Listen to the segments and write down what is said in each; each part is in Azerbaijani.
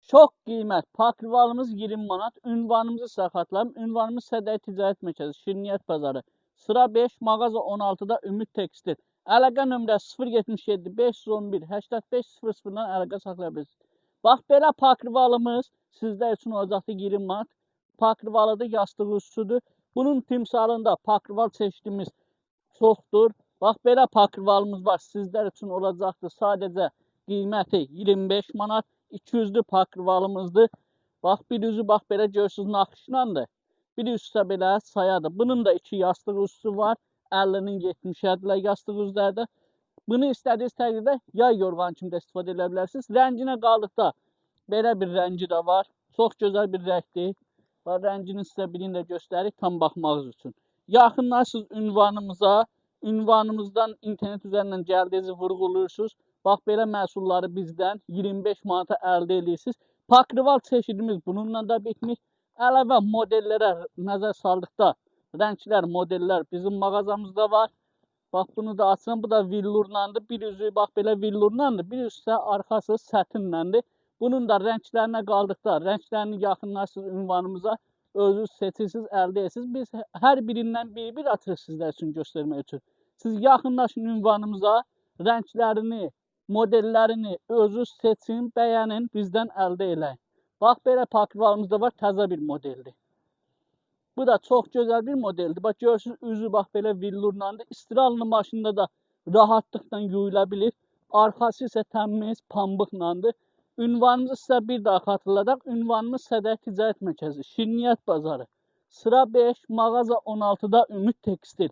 Çox qiymət. Pakrivalımız 20 manat. Ünvanımızı saxatlarım. Ünvanımız Sədəy Ticarət Mərkəzi, Şirniyyət Bazarı. Sıra 5, mağaza 16-da Ümid Tekstil. Əlaqə nömrəsi 077 511 85 00-dan əlaqə saxlaya bilirsiniz. Bax, belə pakrivalımız sizlər üçün olacaqdır 20 manat. Pakrivalıdır, yastığı üstüdür. Bunun timsalında pakrival çeşidimiz çoxdur. Bax, belə pakrivalımız var. Sizlər üçün olacaqdır sadəcə qiyməti 25 manat. 200'lü pakrivalımızdır. Bax, bir üzü bax belə görürsünüz naxışlandır. Bir üstə belə sayadır. Bunun da 2 yastığı üstü var. 50'nin 70'ədilər yastığı üzlərdə. Bunu istədiyiniz təqdirdə yay yorğan kimi də istifadə edə bilərsiniz. Rənginə qaldıqda belə bir rəngi də var. Çox gözəl bir rəngdir. Rəngini sizə birini də göstərik tam baxmağınız üçün. Yaxınlaşırsınız ünvanımıza. Ünvanımızdan internet üzərindən gəldiyinizi vurğuluyursunuz. Bax, belə məhsulları bizdən 25 manata əldə edirsiniz. Pakrival çeşidimiz bununla da bitmir. Əlavə modellərə nəzər saldıqda rənglər, modellər bizim mağazamızda var. Bax, bunu da açın. Bu da villurlandır. Bir üzü bax belə villurlandır. Bir üzü isə arxası sətinləndir. Bunun da rənglərinə qaldıqda rənglərini yaxınlaşırsınız ünvanımıza. Özünüz seçirsiniz, əldə edirsiniz. Biz hər birindən bir açırıq sizlər üçün göstərmək üçün. Siz yaxınlaşın ünvanımıza, rənglərini, modellərini özünüz seçin, bəyənin, bizdən əldə eləyin. Bax, belə pakrivalımızda var, təzə bir modeldir. Bu da çox gözəl bir modeldir. Bax, görürsünüz, üzü bax belə villurlandır. İstirallı maşında da rahatlıqla yuyula bilir. Arxası isə təmiz pambıqlandır. Ünvanımızı sizə bir daha xatırladaq. Ünvanımız Sədəy Ticarət Mərkəzi, Şirniyyət Bazarı. Sıra 5, mağaza 16-da Ümid Tekstil.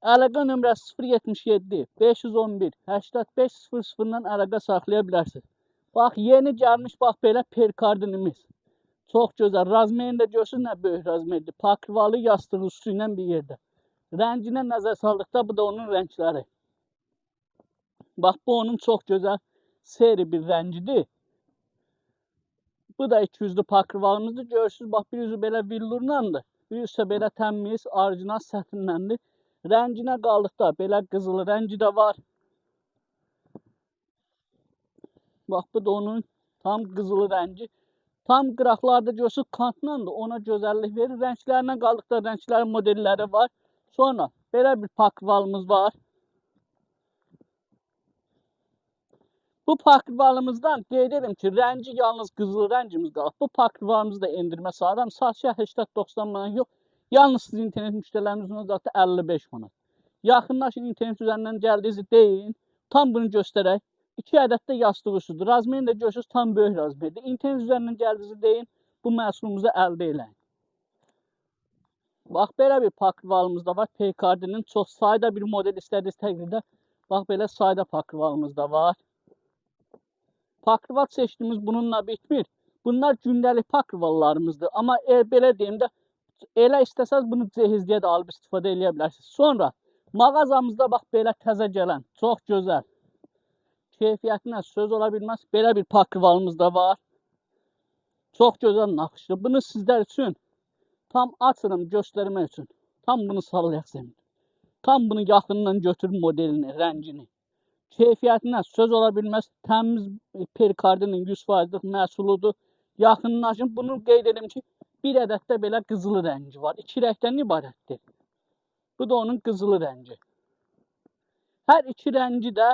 Əlaqə nömrəsi 077 511 85 00-dan əlaqə saxlaya bilərsiniz. Bax, yeni gəlmiş bax belə perkardinimiz. Çox gözəl. Razmerini də görürsünüz, nə böyük razmeridir. Pakrivalı yastığı üstü ilə bir yerdə. Rənginə nəzər saldıqda bu da onun rəngləri. Bax, bu onun çox gözəl seri bir rəngidir. Bu da 200'lü pakrivalımızdır. Görürsünüz, bax, bir üzü belə villurlandır. Bir üzü belə təmiz, orijinal sətinləndir. Rənginə qaldıqda belə qızılı rəngi də var. Bax, bu da onun tam qızılı rəngi. Tam qıraqlarda görürsünüz, kantlandır. Ona gözəllik verir. Rənglərinə qaldıqda rənglərin modelləri var. Sonra belə bir pakrivalımız var. Bu pakrivalımızdan qeyd edim ki, rəngi yalnız qızılı rəngimiz qalıb. Bu pakrivalımızı da endirmə sağlam. Satışa 80-90 manat yox. Yalnız siz internet müştərilərimizin olacaqda 55 manat. Yaxınlaşın, internet üzərindən gəldiyinizi deyin. Tam bunu göstərək. 2 ədəd də yastığı üstüdür. Razmerini də görürsünüz, tam böyük razmeridir. İnternet üzərindən gəldiyinizi deyin. Bu məhsulumuzu əldə eləyin. Bax, belə bir pakrivalımız da var. Perkardinin çox sayda bir model istədiyiniz təqdirdə. Bax, belə sayda pakrivalımız da var. Pakrival çeşidimiz bununla bitmir. Bunlar gündəlik pakrivallarımızdır. Amma belə deyim də, elə istəsəz bunu cehizliyə də alıb istifadə edə bilərsiniz. Sonra mağazamızda bax belə təzə gələn, çox gözəl, keyfiyyətinə söz ola bilməz, belə bir pakrivalımız da var. Çox gözəl naxışlı. Bunu sizlər üçün tam açırım göstərmək üçün. Tam bunu sallayaq. Tam bunu yaxından götürün modelini, rəngini. Keyfiyyətinə söz ola bilməz, təmiz perkardinin 100%'lik məhsuludur. Yaxınlaşın. Bunu qeyd edim ki, bir ədəd də belə qızılı rəngi var. 2 rəngdən ibarətdir. Bu da onun qızılı rəngi. Hər 2 rəngi də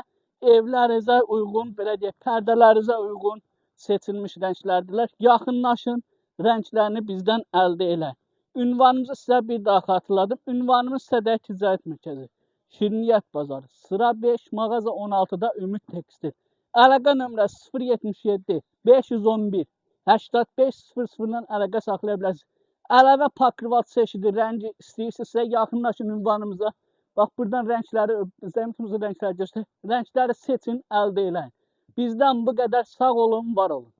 evlərinizə uyğun, belə deyək, pərdələrinizə uyğun seçilmiş rənglərdirlər. Yaxınlaşın, rənglərini bizdən əldə eləyin. Ünvanımızı sizə bir daha xatırladım. Ünvanımız Sədəy Ticarət Mərkəzi, Şirniyyət Bazarı. Sıra 5, mağaza 16-da Ümid Tekstil. Əlaqə nömrəsi 077 511 85 00-dan əlaqə saxlaya bilərsiniz. Əlavə pakrival çeşidi rəngi istəyirsinizsə yaxınlaşın ünvanımıza. Bax, buradan rəngləri, zəmtimizi rəngləri göstər. Rəngləri seçin, əldə eləyin. Bizdən bu qədər, sağ olun, var olun.